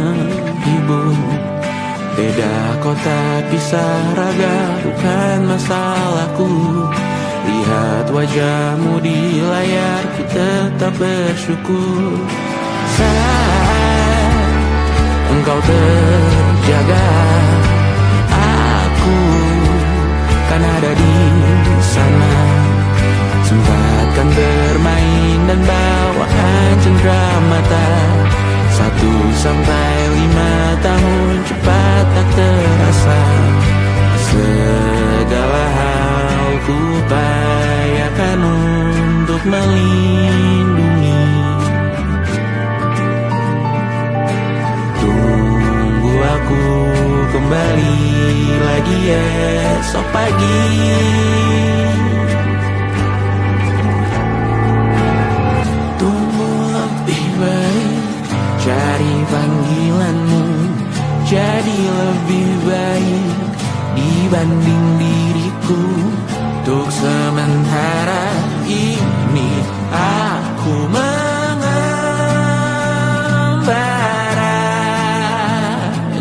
menghibur. Beda kota pisah raga bukan masalahku. Lihat wajahmu di layar, ku tetap bersyukur. Saat engkau terjaga, aku kan ada di sana. Sempatkan bermain dan bawaan cendera mata. 1 sampai 5 tahun cepat tak terasa. Segala hal ku upayakan untuk melindungi. Tunggu aku kembali lagi esok pagi. Tunggu lebih baik, cari panggilanmu jadi lebih baik dibanding diriku. Untuk sementara ini aku mengembara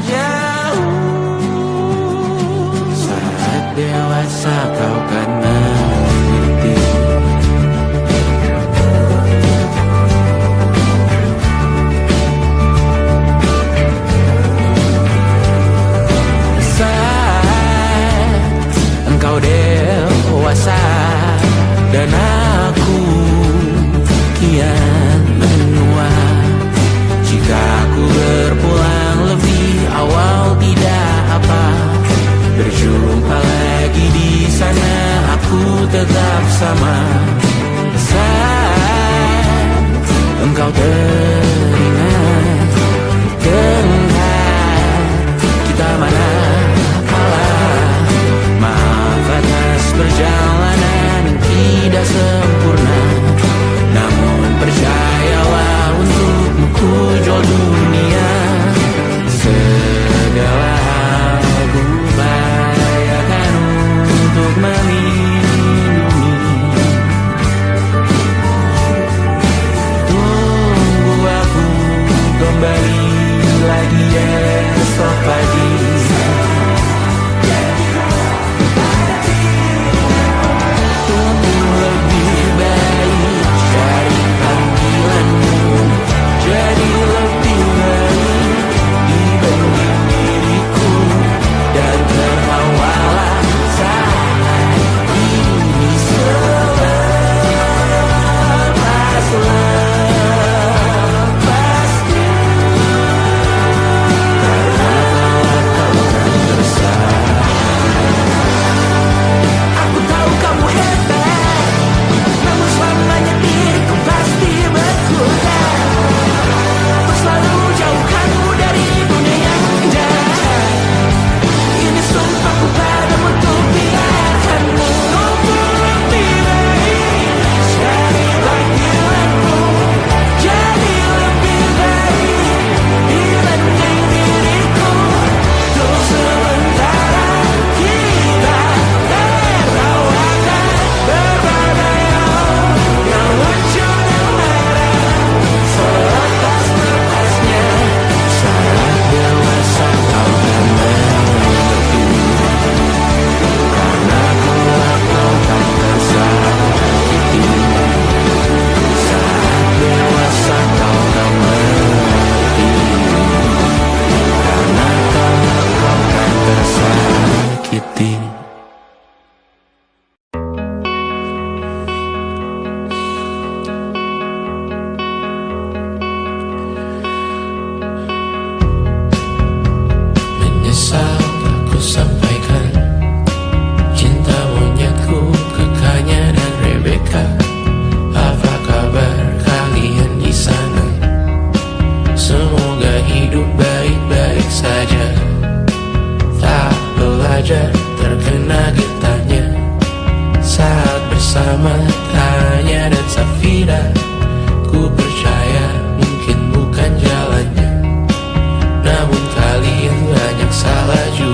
jauh. Saat dewasa kau kan mengerti. Engkau dewasa dan aku kian menua. Jika aku berpulang lebih awal tidak apa. Berjumpa lagi di sana, aku tetap sama. Saat engkau teringat, kita mana perjalanan tidak sempurna, namun percayalah untukmu ku jual dunia. Segala hal ku upayakan untuk melindungi. Tunggu aku kembali lagi esok pagi. Terkena getahnya saat bersama Tanya dan Safira. Ku percaya mungkin bukan jalannya, namun kalian banyak salah juga.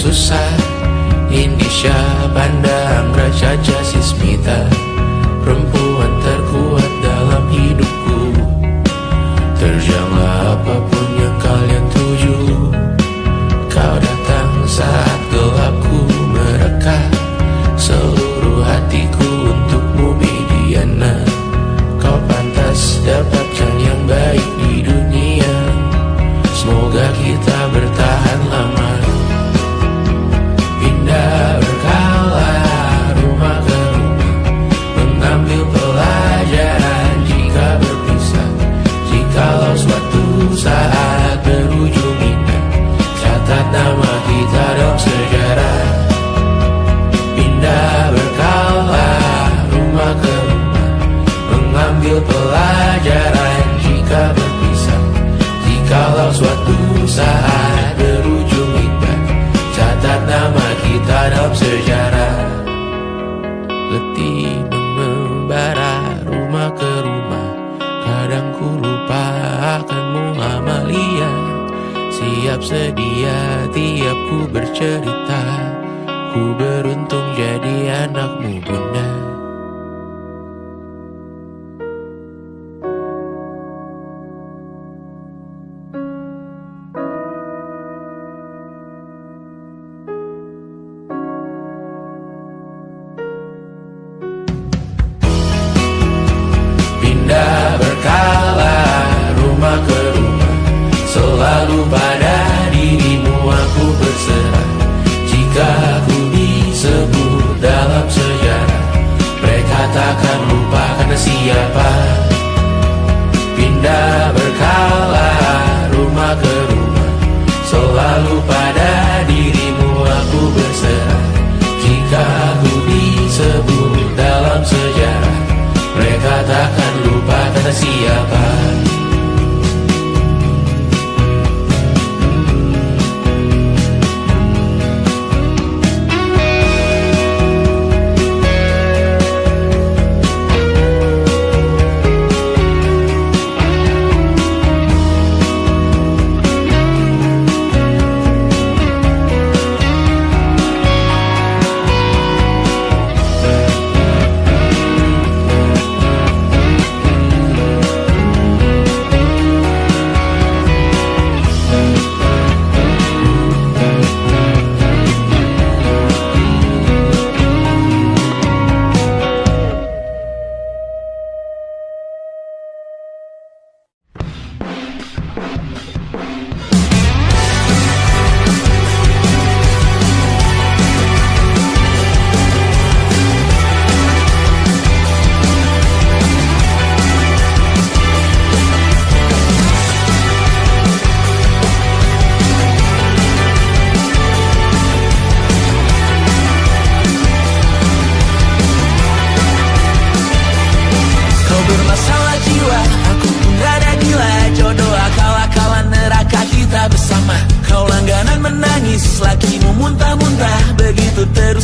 susah. Indonesia pandang Raja Jasismita, perempuan terkuat dalam hidupku. Terjanglah apapun yang kalian tuju, kau datang saat gelapku mereka. Seluruh hatiku untukmu Mediana, kau pantas dapatkan yang baik di dunia. Semoga kita bertahan lama. Pindah berkala rumah ke rumah, mengambil pelajaran jika berpisah. Jikalau suatu saat berujung indah, catat nama kita dalam sejarah. Pindah berkala rumah ke rumah, mengambil pelajaran jika berpisah. Jikalau suatu saat berujung indah, catat nama kita dalam sejarah. Letih mengembara rumah ke rumah, kadang ku lupa akanmu Amalia. Siap sedia tiap ku bercerita, ku beruntung jadi anakmu bunda. Pindah berkala rumah ke rumah, selalu pada dirimu aku berserah. Jika aku disebut dalam sejarah, mereka takkan lupa karena siapa. Pindah berkala rumah ke rumah, selalu pada dirimu aku berserah. Jika aku disebut dalam sejarah, mereka takkan lupa kata siapa.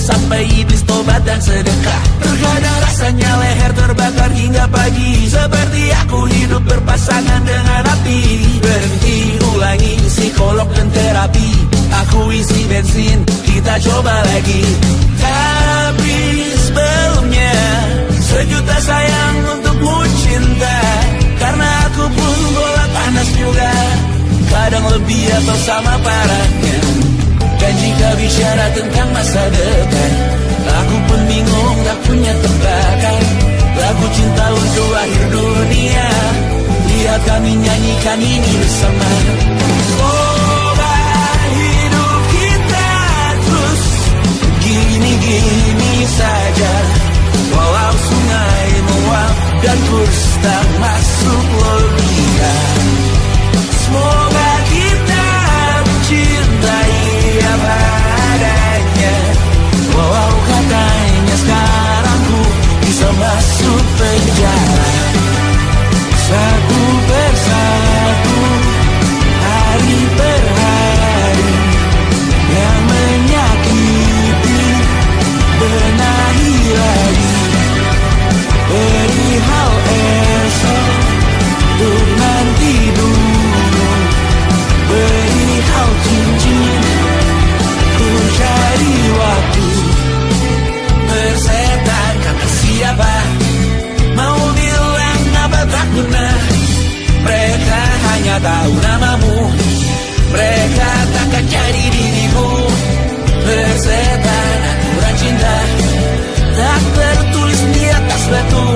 Sampai iblis tobat dan sedekah. Terkadang rasanya leher terbakar hingga pagi, seperti aku hidup berpasangan dengan api. Berhenti, ulangi psikolog dan terapi. Aku isi bensin, kita coba lagi. Tapi sebelumnya, sejuta sayang untukmu cinta. Karena aku pun bola panas juga, kadang lebih atau sama parahnya. Dan jika bicara tentang masa depan, aku pun bingung tak punya tebakan. Lagu cinta untuk akhir dunia, lihat kami nyanyikan ini bersama. Semoga hidup kita terus gini-gini saja, walau sungai meluap dan kurs tak masuk logika. Semoga kita mencintai apa adanya, walau katanya sekarang ku bisa masuk penjara. Satu persatu, hari per hari, yang menyakiti benahi lagi. Perihal esok, untuk nanti dulu. hanya tahu namamu. Mereka takkan jadi diriku. Persetan aturan cinta tak tertulis di atas batu.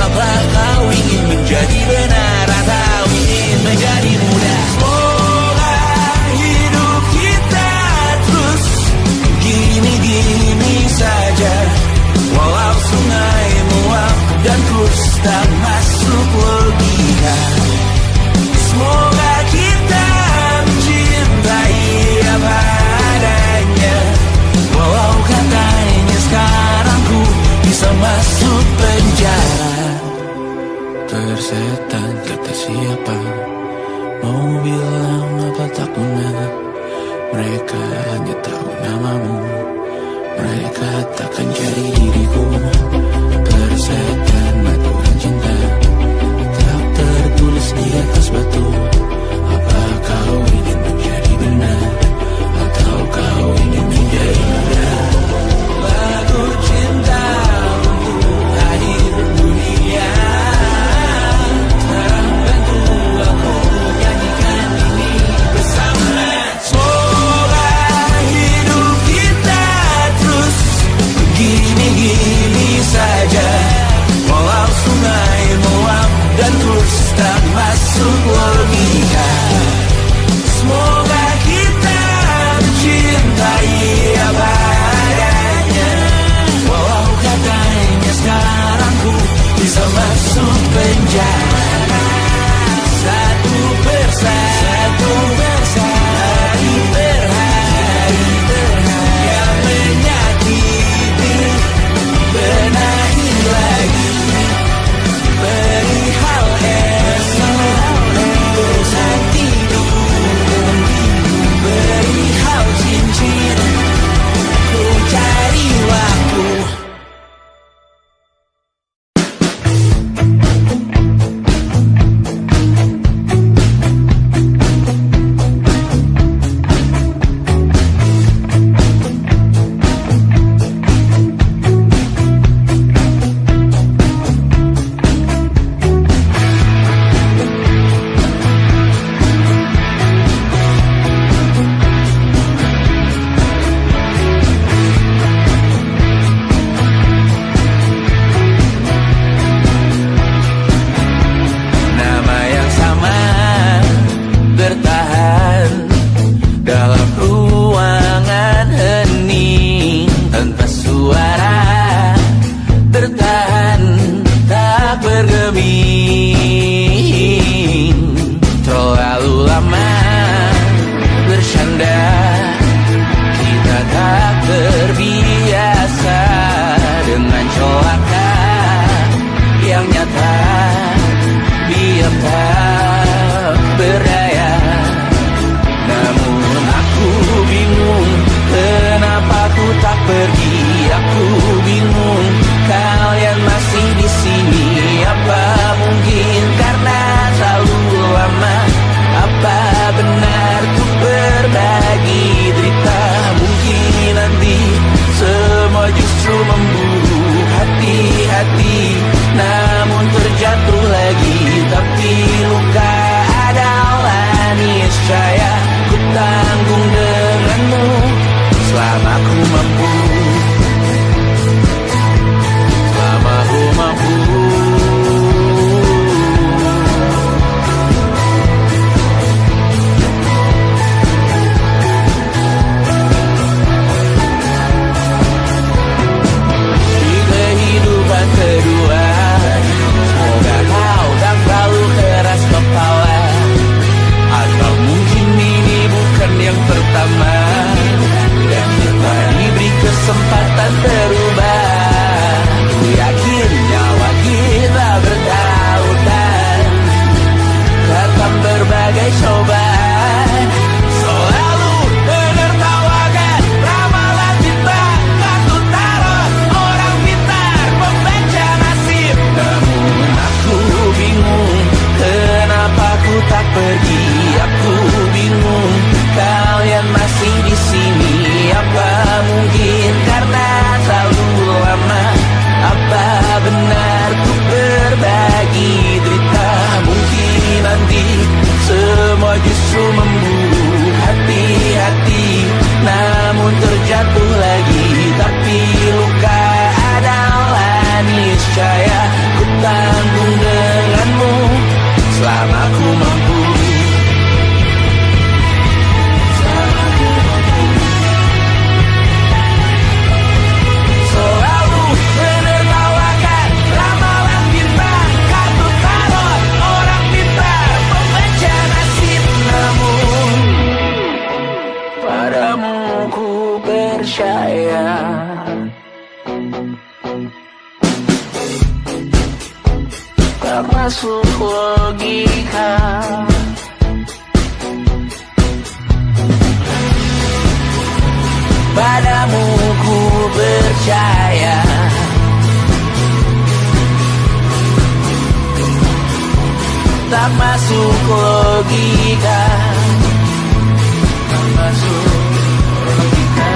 Apa kau ingin menjadi benar atau ingin menjadi muda? Semoga hidup kita terus gini-gini saja, walau sungai meluap dan kurs tak masuk logika. Semoga kita mencintai apa adanya, walau katanya sekarang ku bisa masuk penjara. Persetan kata siapa, mau bilang apa tak guna. Mereka hanya tahu namamu. Mereka takkan jadi diriku. Persetan aturan cinta tak tertulis di atas batu. Apa kau ingin menjadi benar atau kau ingin menjadi muda? Lagu cinta untuk akhir dunia, tolong bantu aku nyanyikan ini bersama. Semoga hidup kita terus begini-gini saja, walau sungai meluap dan terus tak masuk lagi. percaya. Tak masuk logika. Padamu ku percaya. Tak masuk logika. Tak masuk logika.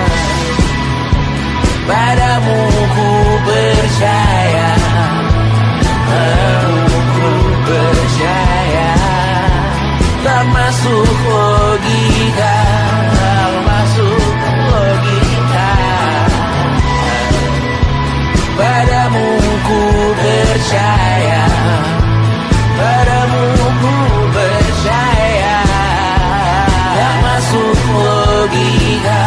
Padamu ku percaya. Padamu ku percaya. Tak masuk logika. Tak masuk logika. Padamu ku percaya. Padamu ku percaya. Tak masuk logika.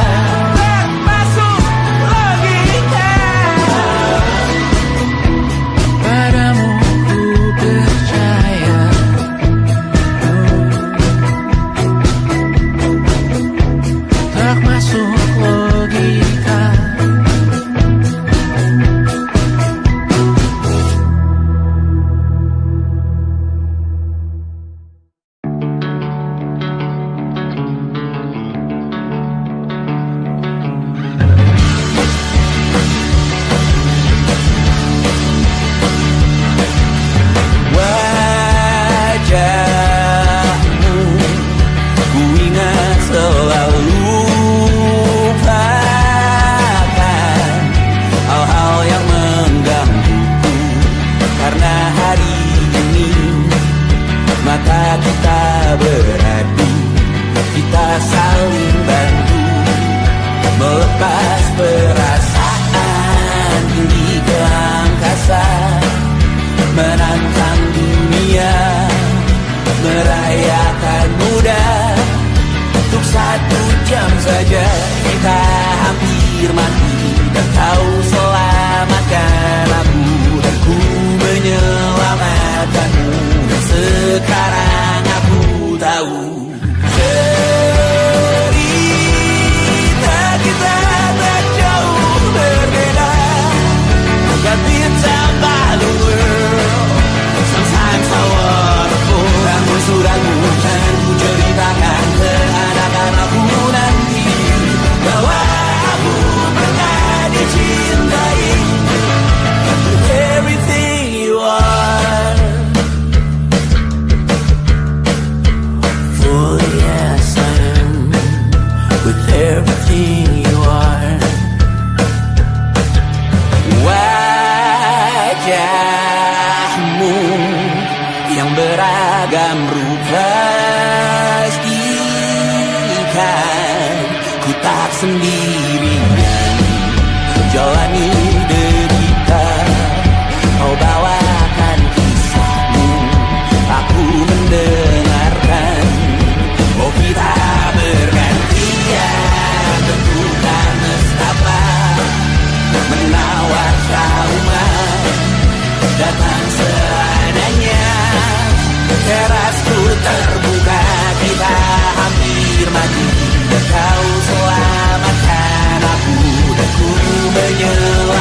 Tak masuk logika. Padamu ku percaya. Tak masuk logika. Kau selamatkan aku dan ku menyelamatkan.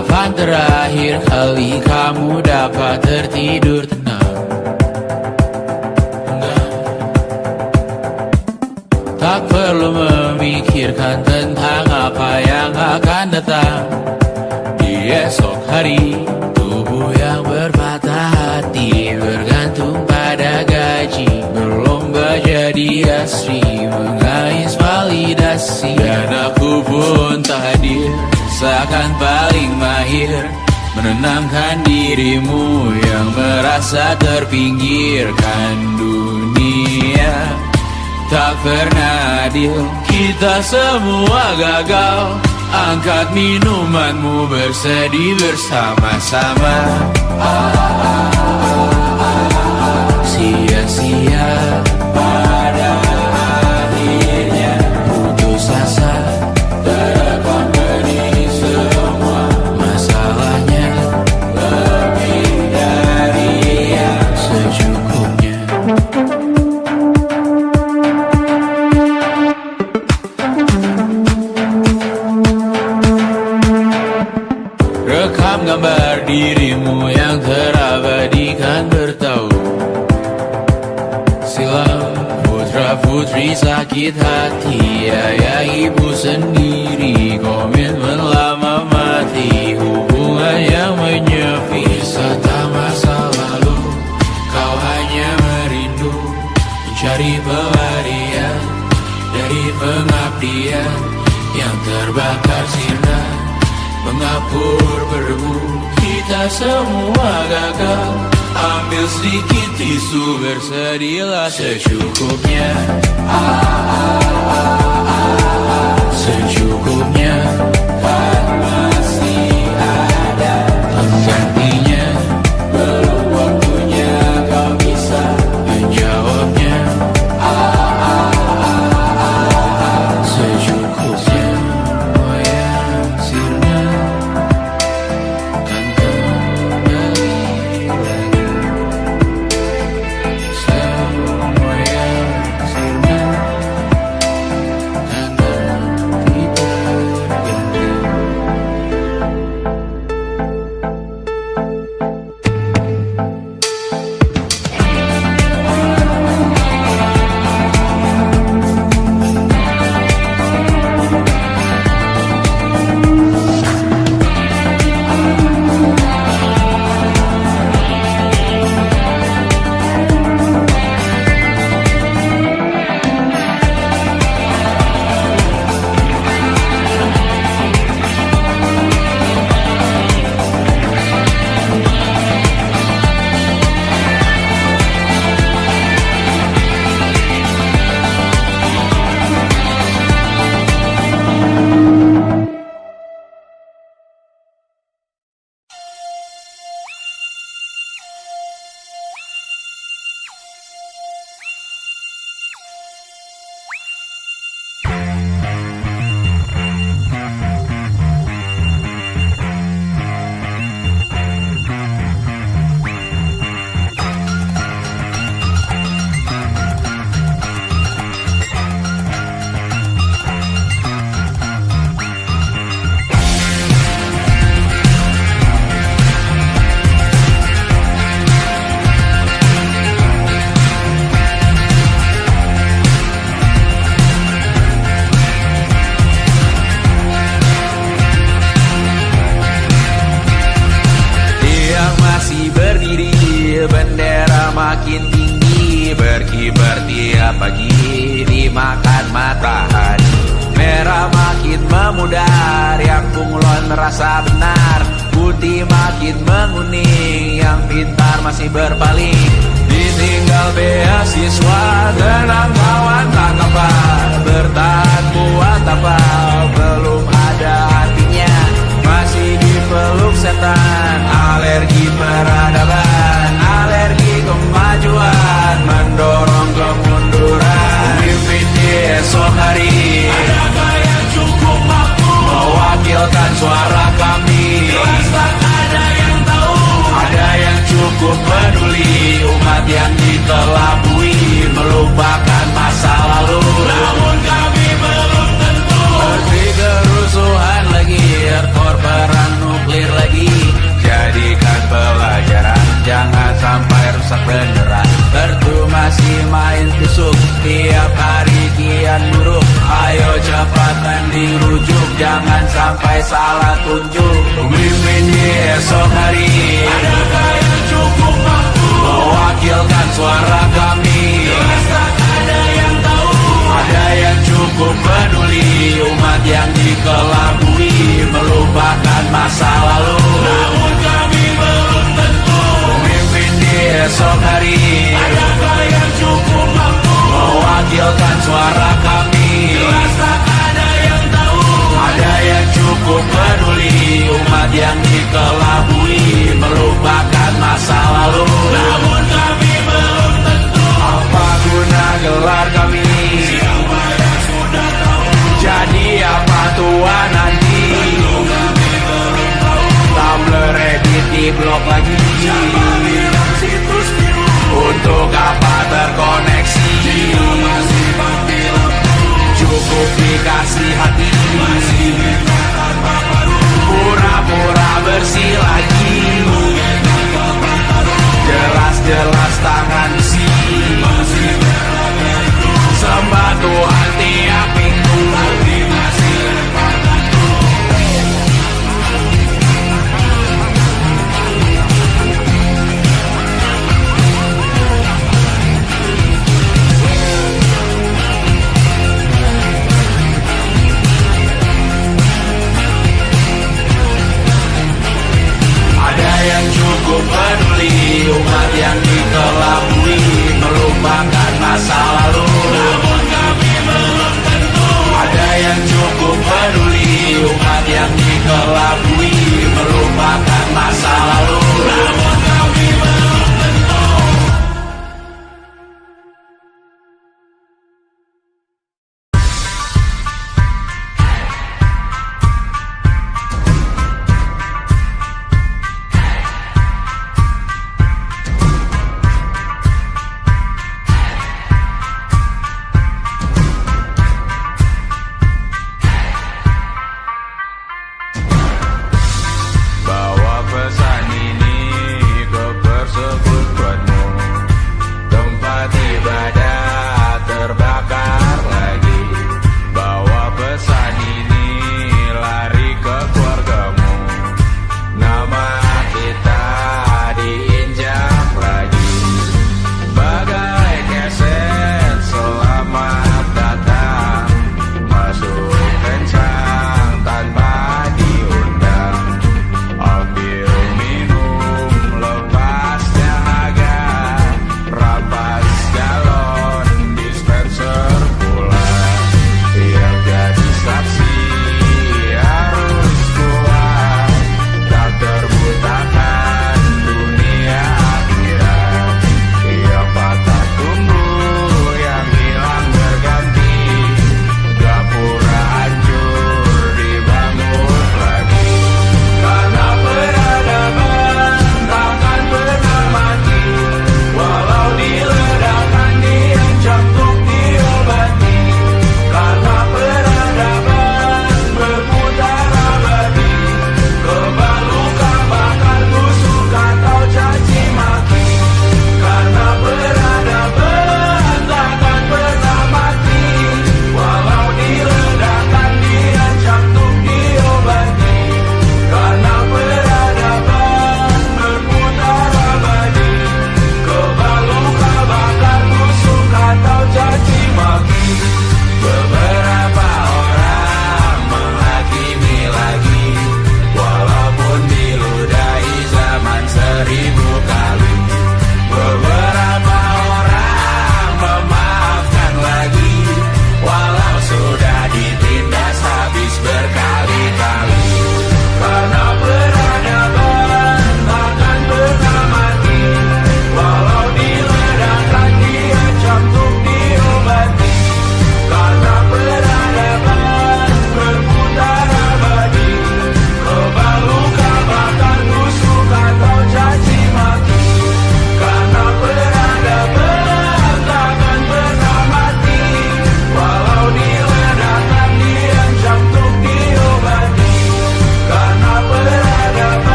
Kapan terakhir kali kamu dapat tertidur tenang? Tak perlu memikirkan tentang apa yang akan datang di esok hari. Tubuh yang berpatah hati bergantung pada gaji, berlomba jadi asri, mengais validasi. Dan aku pun tak hadir, seakan paling mahir menenangkan dirimu yang merasa terpinggirkan dunia. Tak pernah adil, kita semua gagal. Angkat minumanmu, bersedih bersama-sama. Sia-sia pada akhirnya putus asa, terekam benih semua masalahnya. Lebih dari yang secukupnya. Rekam gambar dirimu yang terabadikan bertahun silam. Putra-putri sakit hati, ayah ibu sendiri, komitmen lama mati, hubungan yang menyepi. Wisata masa lalu, kau hanya merindu, mencari pelarian dari pengabdian yang terbakar sinar, mengapur berdebu. Kita semua gagal. Ambil sedikit tisu, bersedihlah secukupnya. Secukupnya, kan masih ada penggantinya. Belum waktunya kau bisa menjawabnya. Secukupnya, moyang sirna kan kembali lagi. Semua yang sirna kan ganti berganti. Bendera makin tinggi, berkibar tiap pagi, dimakan matahari. Merah makin memudar, yang bunglon merasa benar. Putih makin menguning, yang pintar masih berpaling. Ditinggal beasiswa, tenang kawan tak apa. Bertahan buat apa, belum ada artinya. Masih dipeluk setan, alergi peradaban, alergi kemajuan, mendorong kemunduran. Pemimpin di esok hari, adakah yang cukup mampu mewakilkan suara kami? Jelas tak ada yang tahu, ada yang cukup peduli. Umat yang ditelabui melupakan mending rujuk, jangan sampai salah tunjuk. Pemimpin di esok hari, adakah yang cukup mampu mewakilkan suara kami? Jelas tak ada yang tahu. Ada yang cukup peduli, umat yang dikelabui, melupakan masa lalu. Namun kami belum tentu pemimpin di esok hari, adakah yang cukup mampu mewakilkan suara kami? Jelas tak ada yang tahu. Ada yang cukup peduli, umat yang dikelabui, melupakan masa lalu. Namun kami belum tentu. Apa guna gelar kami? Siapa yang sudah tahu? Jadi apa tua nanti? Tentu kami belum tahu. Tumblr, Reddit di blog lagi. Siapa bilang situs biru? Untuk apa terkoneksi? Jika masih mati lampu, cukup dikasih hati. Masih minta tanpa baru, pura-pura bersih lagi. Jelas-jelas tangan besi, masih berada itu. Sembah Tuhan tiap minggu, tapi masih lempar batu. Ada yang cukup peduli, umat yang dikelabui, melupakan masa lalu. Namun kami belum tentu. Ada yang cukup peduli, umat yang dikelabui, melupakan masa lalu. Namun kami belum tentu.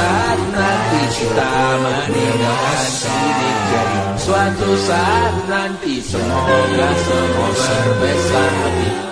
saat nanti kita meninggalkan sidik jari, suatu saat nanti semoga semua berbesar hati.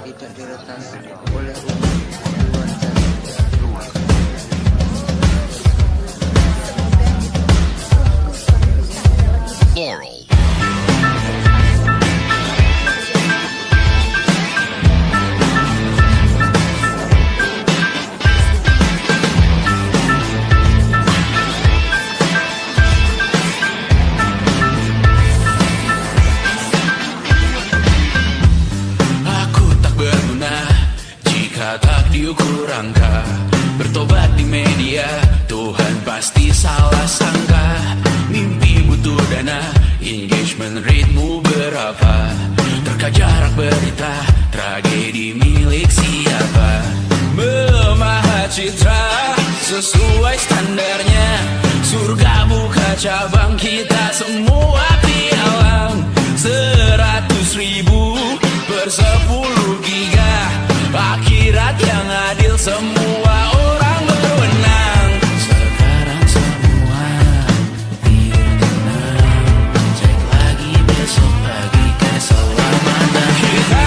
tidak diretas oleh umat luar jari. Laurel. Tak diukur angka, bertobat di media, Tuhan pasti salah sangka. Mimpi butuh dana, engagement ritmu berapa? Terka jarak berita, tragedi milik siapa? Memahat citra, sesuai standarnya. Surga buka cabang, kita semua pialang. 100.000 per 10 giga. Akhirat yang adil, semua orang berwenang. Sekarang semua tidur tenang. Cek lagi besok pagi keselamatan. Kita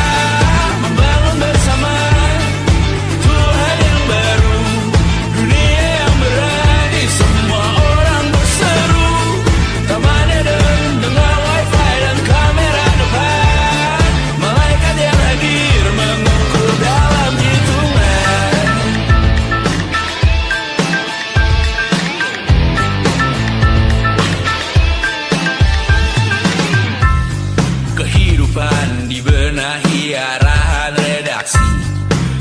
membangun bersama Tuhan yang baru, dunia yang berani. Semua orang berseru, Taman Eden dengan wifi dan kamera depan. Malaikat yang hadir mengukur dalam hitungan. Kehidupan dibenahi arahan redaksi.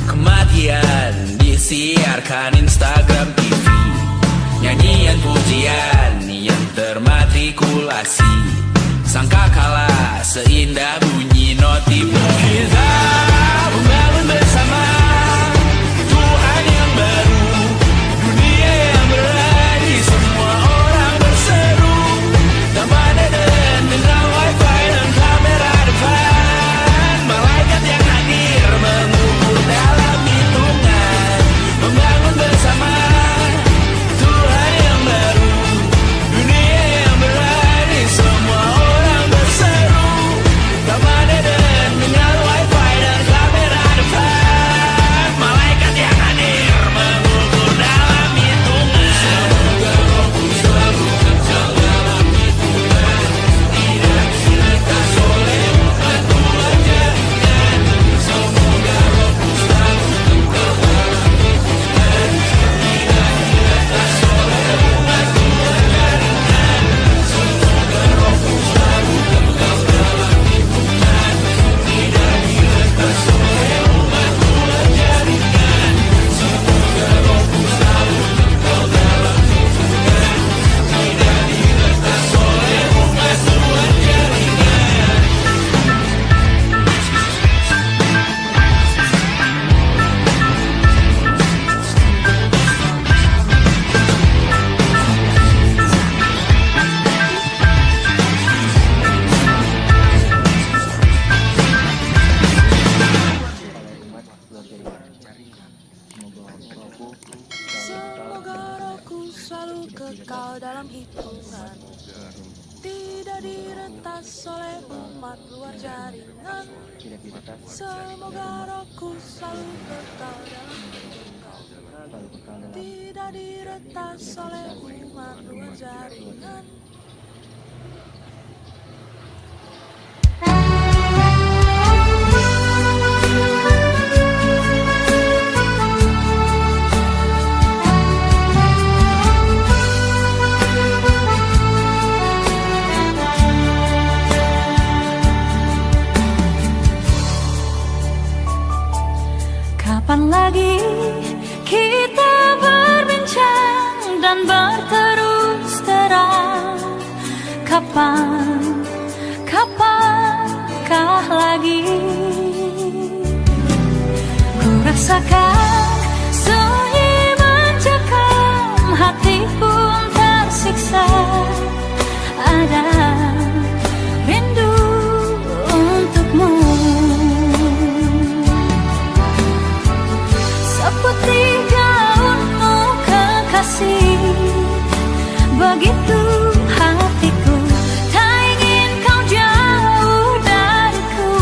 Kematian disiarkan Instagram TV. Nyanyian pujian yang termatrikulasi. Sangka kalah seindah bunyi notif. Kita membangun bersama Tuhan yang baru, dunia yang berani. Semua orang berseru, Taman Eden dengan wifi dan kamera depan. Malaikat yang hadir mengukur dalam hitungan. Membangun bersama Tuhan yang baru, dunia yang berani. Semua orang berseru, Taman Eden dengan wifi dan kamera depan. Malaikat yang hadir mengukur dalam hitungan. Semoga Rohku selalu kekal dalam hitungan. Tidak dilekas oleh umat luar jaringan. Semoga Rohku selalu kekal dalam hitungan. Tidak dilekas oleh umat luar jaringan. Semoga Rohku selalu kekal dalam hitungan. Tidak dilekas oleh umat luar jaringan. Semoga Rohku selalu kekal dalam hitungan. Tidak dilekas oleh umat luar jaringan. Semoga rohku selalu kekal dalam hitungan. Tidak diretas oleh umat luar jaringan. Semoga rohku selalu kekal dalam hitungan. Tidak diretas oleh umat luar jaringan. Kapan lagi kita berbincang dan berterus terang? Kapankah lagi ku rasakan sunyi mencekam, hati pun tersiksa. Ada rindu untukmu, seperti gaunmu kekasih. Begitu hatiku tak ingin kau jauh dariku.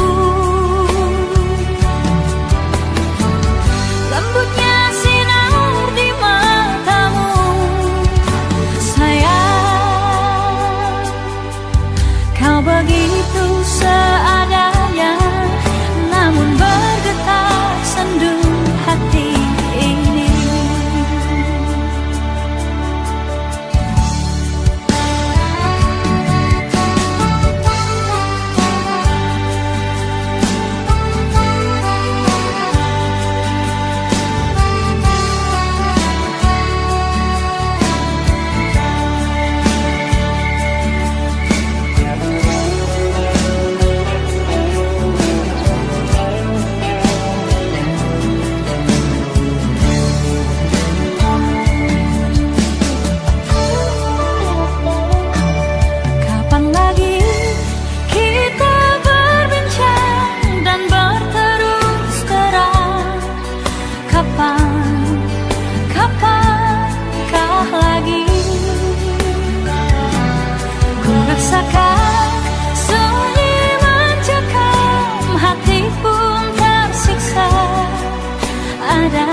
ada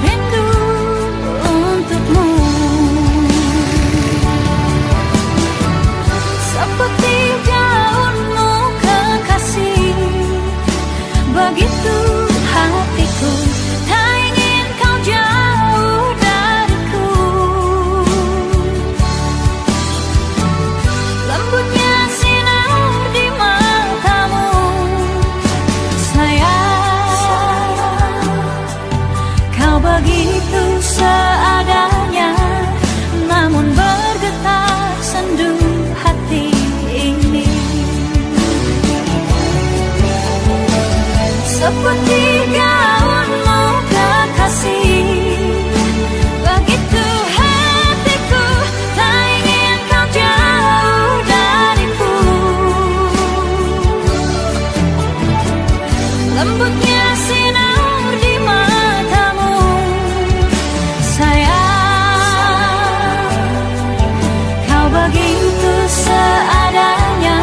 rindu untukmu. Seperti daunmu kekasih, begitu hatiku tak ingin kau jauh dariku. Lembutnya sinar di matamu, sayang, kau begitu seadanya, namun bergetar sendu hati ini. Seperti gaunmu kekasih, begitu hatiku tak ingin kau jauh dariku. Lembutnya sinar di matamu, sayang, kau begitu seadanya,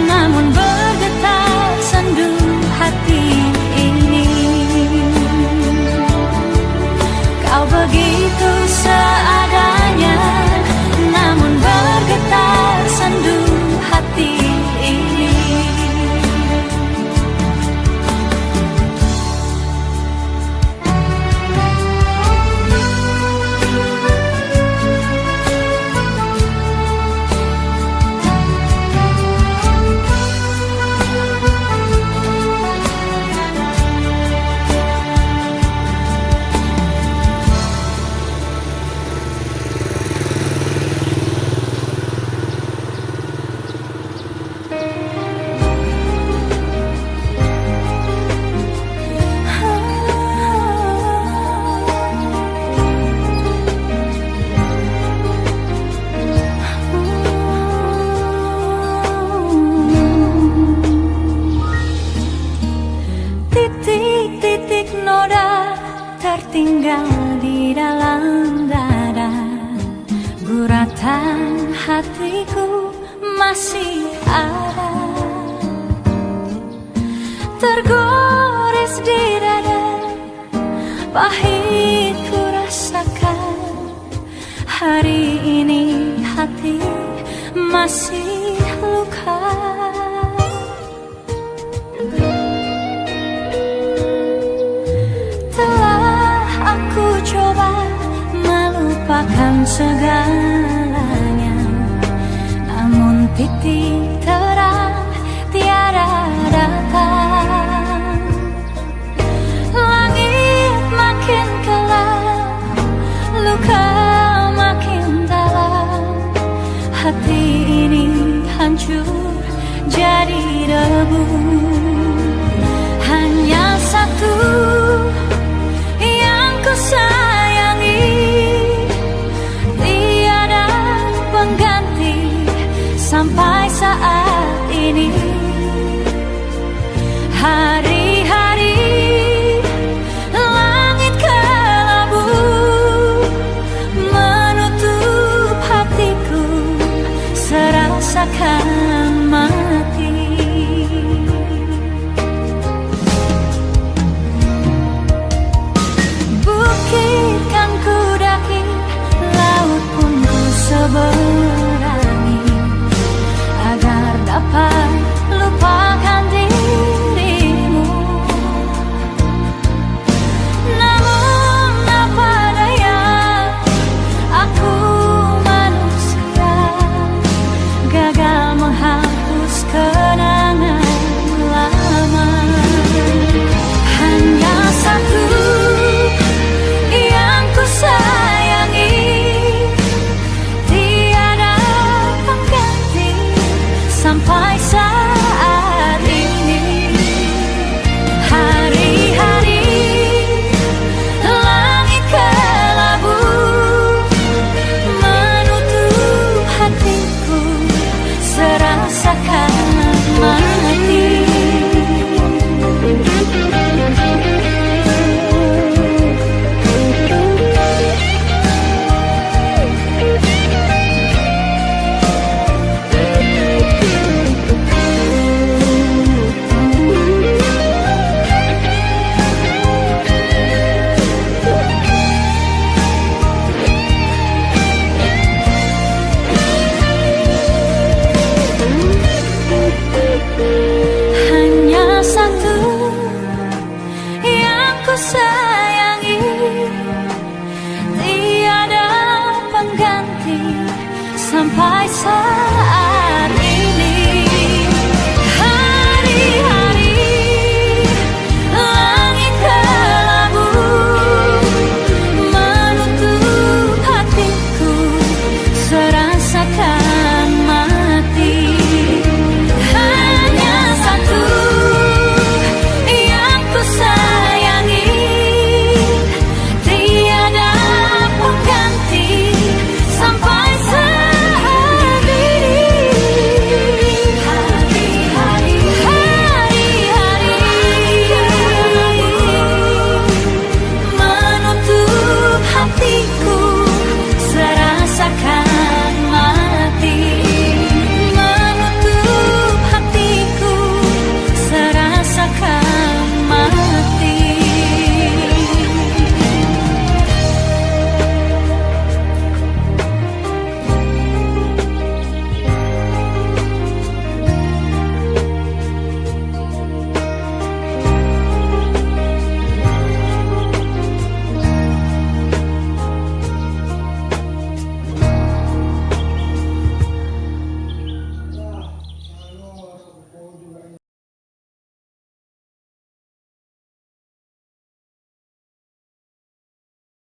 namun bergetar sendu hati ini. Kau begitu seadanya, namun bergetar sendu hati ini. Titik-titik noda tertinggal di dalam dada, guratan hatiku masih ada, tergores di dada, pahit ku rasakan. Hari ini hati masih luka. Aku coba melupakan segalanya, namun titik terang tiada datang. Langit makin gelap, luka makin dalam, hati ini hancur jadi debu. Hanya satu sayangi, tiada pengganti sampai saat sayang